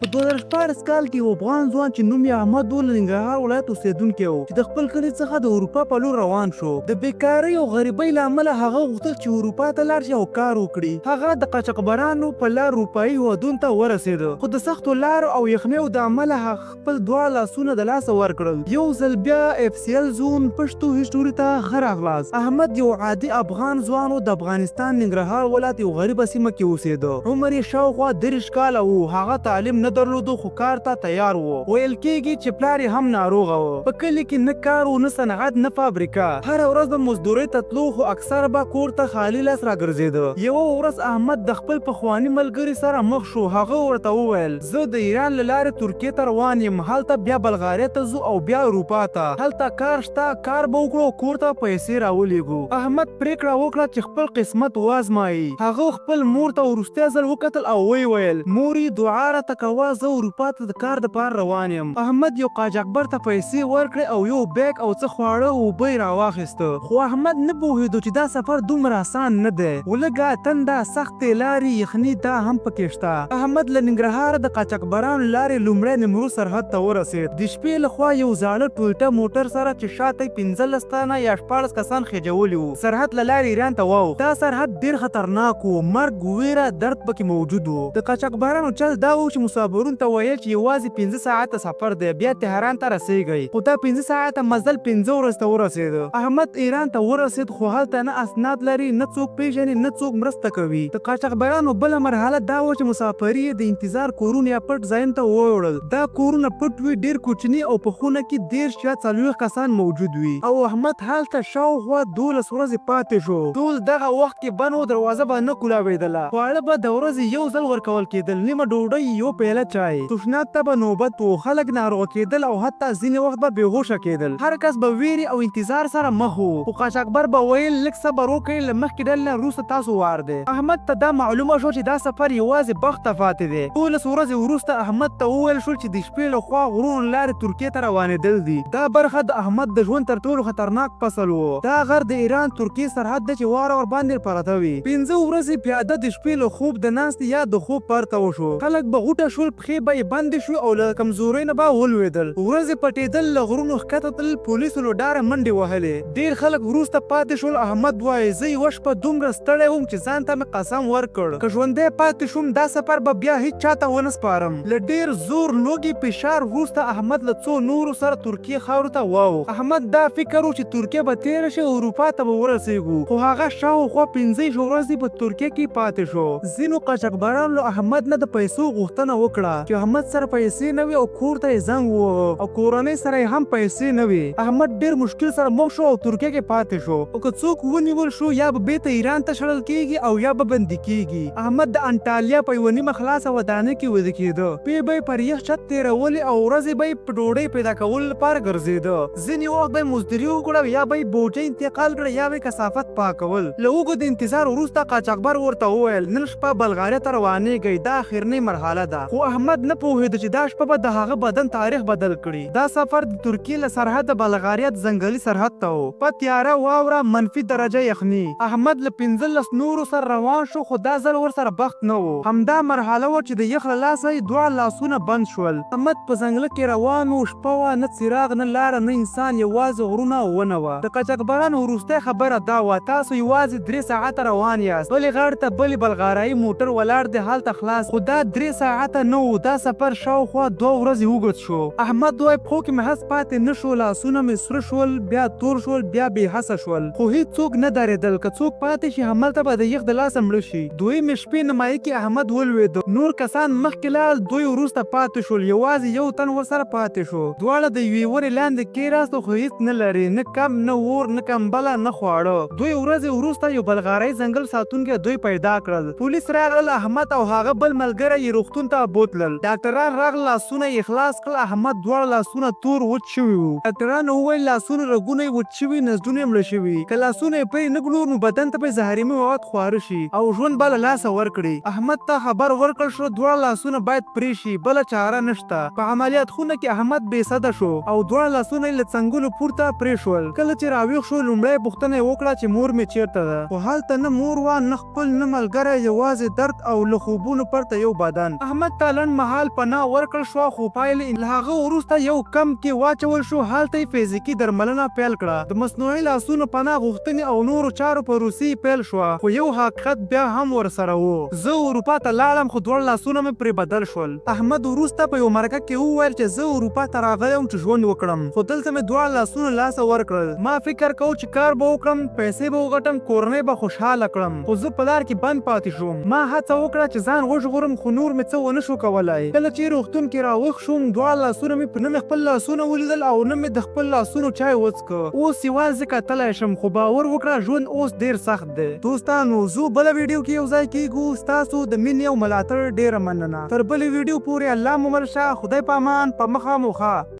په 2014 کال کې یو افغان ځوان چې نوم یې احمد و له ننګرهار ولایت اوسېدونکی و چې د خپل کلي څخه د اروپا په لور روان شو. د بیکارۍ او غریبۍ له امله هغه غوښتل چې اروپا ته لاړ شي او کار وکړي. هغه د قاچاقبرانو په لار اروپایي هېوادونو ته ورسېده، خو د سختو لارو او یخنیو د امله هغه خپل دواړه لاسونه د لاسه ورکړل. یو ځل بیا FCL-Zone پښتو هسټوري ته ښه راغلاست. احمد یو عادي افغان ځوان و، د افغانستان ننګرهار ولایت یو غریبه سیمه کې اوسېده. عمر یې شاوخوا 30 کاله و. هغه تعلیم نه درلودو خو کار ته تیار و. ویل کېږي چې پلار یې هم ناروغه و. په کلي کې نه کار و، نه صنعت، نه فابریکه. هره ورځ به مزدورۍ ته تلو خو اکثره به کور ته خالي لاس راګرځېده. یوه ورځ احمد د خپل پخواني ملګري سره مخ شو. هغه ورته وویل زه د ایران له لارې ترکیې ته روان یم، هلته بیا بلغاريه ته ځو او بیا اروپا ته. هلته کار شته، کار به وکړو او کور ته پیسې راولېږو. احمد پرېکړه وکړه چې خپل قسمت وازمایي. هغه خپل مور ته وروستی ځل وکتل او ویل مورې دعا راته کوه، زه اروپا ته د کار دپاره روان یم. احمد یو قاچاقبر ته پیسې ورکړې او یو بیګ او څه خواړه او اوبه یې راواخیسته. خو احمد نه پوهېدو چې دا سفر دومره آسان نه دی. ولږه تنده، سختې لارې، یخني دا هم پکې شته. احمد له ننګرهاره د قاچاقبرانو لارې لومړی نمرود سرحد ته ورسېد. د شپې لخوا یو زاړه ټویوټا موټر سره چې شاته یې 15 تنه یا 14 کسان خېجولي وو سرحد له لارې ایران ته واوښت. دا سرحد ډېر خطرناک و، مرګ، ویره، درد پکې موجود و. د قاچاقبرانو چل دا و چې مسافرونو ته ویل چې یوازې 15 ساعته سفر دی، بیا تهران ته رسیږئ. خو دا 15 ساعته مزل 15 ورځې ته ورسېده. احمد ایران ته ورسېد خو هلته نه اسناد لري، نه څوک پیژني، نه څوک مرسته کوي. د قاچاقبرانو بله مرحله دا وه چې مسافري د انتظار کورونه یا پټ ځایونو ته ووړل. دا کورونه پټ وي، ډېر کوچني او په خونه کې 30 یا 40 کسان موجود وي. او احمد هلته شاوخوا 12 ورځې پاتې شو. ټول دغه وخت کې بند و، دروازه به نه کولاوېدله. خواړه به د ورځې یو ځل ورکول کېدل، نیمه ډوډۍ، یو پیاله چای. تشناب ته به نوبت و، خلک ناروغه کېدل او حتی ځینې وخت به بېهوشه کېدل. هر کس به ویرې او انتظار سره مخ و. خو قاچاقبر به ویل لږ صبر وکړئ، له مخکې ډلې نه وروسته تاسو وار دی. احمد ته دا معلومه شو چې دا سفر یوازې بخت ته پاتې دی. 12 ورځې وروسته احمد ته وویل شو چې د شپې لخوا غرونو لارې ترکیې ته روانېدل دي. دا برخه د احمد د ژوند تر ټولو خطرناک فصل و. دا غر د ایران ترکیې سرحد دی چې واوره ورباندې پرته وي. 15 ورځې پیاده د شپې له خوب د ناستې یا د خوب پرته وشو. خلک به غوټه شول، پښې به یې بندې شوې او له کمزورۍ نه به ولوېدل. ورځې پټېدل، له غرونو ښکته تلل، پولیسو له ډاره منډې وهلې. ډېر خلک وروسته پاتې شول. احمد وایي زه یوه شپه دومره ستړی وم چې ځان ته مې قسم ورکړ که ژوندی پاتې شوم دا سفر به بیا هیڅ چاته ونه سپارم. له ډېر زور، لوږې، فشار وروسته احمد له څو نورو سره ترکیې خاورو ته واوښت. احمد دا فکر و چې ترکیه به تېره شي او اروپا ته به ورسېږو. خو هغه شاوخوا 15 ورځې په ترکیه کې پاتې شو. ځینو قاچاقبرانو له احمد نه د پیسو غوښتنه وکړه چې احمد سره پیسې نه وي او کور ته یې زنګ ووهه او کورنۍ سره یې هم پیسې نه وي. احمد ډېر مشکل سره مخ شو او ترکیه کې پاتې شو. او که څوک ونیول شو یا به بېرته ایران ته شړل کېږي او یا به بندي کېږي. احمد د انټالیا په یوه نیمه خلاصه ودانۍ کې ویده کېده. پې به یې پر یخ چت تېرولې او ورځې به یې په ډوډۍ پیدا کولو لپاره ګرځېده. ځینې وخت به یې مزدوري وکړه، یا به یې بوجۍ انتقال کړه، یا به یې کثافت پاکول. له اوږد انتظار وروسته قاچاقبر ورته وویل نن شپه بلغاريه ته روانېږئ، دا اخرنۍ مرحله ده. خو احمد نه پوهېده چې دا شپه به د هغه بدن تاریخ بدل کړي. دا سفر د ترکیې له سرحده بلغاريه ځنګلي سرحد ته و. په تیاره، واوره، منفي درجه یخني. احمد له 15 نورو سره روان شو، خو دا ځل ورسره بخت نه و. همدا مرحله وه چې د یخ له لاسه یې دواړه لاسونه بند شول. احمد په ځنګله کې روان و. شپه وه، نه څراغ، نه لاره، نه انسان، یوازې غرونه او ونه وه. د قاچاقبرانو وروستۍ خبره دا وه تاسو یوازې 3 ساعته روان یاست. بلې غاړې ته بلې بلغاریایي موټر ولاړ دی، هلته خلاص. خو دا 3 ساعته نه و. دا سفر شاوخوا 2 ورځې اوږد شو. احمد وایي پښو کې مې هس پاتې نه شو، لاسونه مې سره شول، بیا تور شول، بیا بې حسه شول. خو هېڅوک نه درېدل. که څوک پاتې شي هملته به د یخ د لاسه مړه شي. دویمې شپې نیمایي کې احمد ولوېده. نور کسان مخکې لاړل، دوی وروسته پاتې شول. یوازې یو تن ورسره پاتې شو. دواړه د یوې ونې لاندې کېناستو، خو هېڅ نه لري، نه کم، نه اور، نه کمبله، نه خواړه. 2 ورځې وروسته یو بلغارایي ځنګل ساتونکي دوی پیدا کړل. پولیس راغلل. احمد او هغه بل ملګری یې روغتون ته بوتلل. ډاکټران راغلل، لاسونه یې خلاص کړل. احمد دواړه لاسونه تور وچ شوي وو. ډاکټرانو وویل لاسونه، رګونه یې وچ شوي، نسجونه یې مړه شوي. که لاسونه یې پرې نه کړو نو بدن ته به زهرجن مواد خواره شي او ژوند به له لاسه ورکړي. احمد ته خبر ورکړل شو دواړه لاسونه باید پرې شي، بله چاره نشته. په عملیات خونه کې احمد بې سده شو او دواړه لاسونه یې له څنګلو پورته پرې شول. کله چې راویښ شو لومړی پوښتنه یې وکړه چې مور مې چیرته ده. خو هلته نه مور وه، نه خپل، نه ملګری، یوازې درد او له خوبونو پرته یو بدن. احمد ته لنډ مهال پناه ورکړل شوه خو پایلې له هغه وروسته یو کمپ کې واچول شو. هلته یې فزیکي درملنه پیل کړه. د مصنوعي لاسونو پناه غوښتنې او نورو چارو په روسي پیل شوه خو یو حقیقت بیا هم ورسره و. زه اروپا ته لاړم خو دواړه لاسونه مې پرې بدل شول. احمد وروسته په یو مرکه کې وویل چې زه اروپا ته راغلی یم چې ژوند وکړم خو دلته مې دواړه لاسونه لاسه ورکړل. ما فکر کو چې کار به وکړم، پیسې به وګټم، کورنۍ به خوشحاله کړم خو زه په لار کې بند پاتې شوم. ما هڅه وکړه چې ځان وژغورم خو نور مې څه ونه شو کولی. کله چې روغتون کې راوښ شوم دواړه لاسونه مې نه مې خپل لاسونه ولیدل او نه مې د خپل لاسونو چای وڅښه. اوس یوازې کتلی شم خو باور وکړه ژوند اوس ډېر سخت دی. دوستانو زه بله ویډیو کې یو ځای کېږو. ستاسو د مینې او ملاتړ ډېره مننه. تر بلې ویډیو پورې الله مو مل شه. خدای په امان. په مخه مو ښه.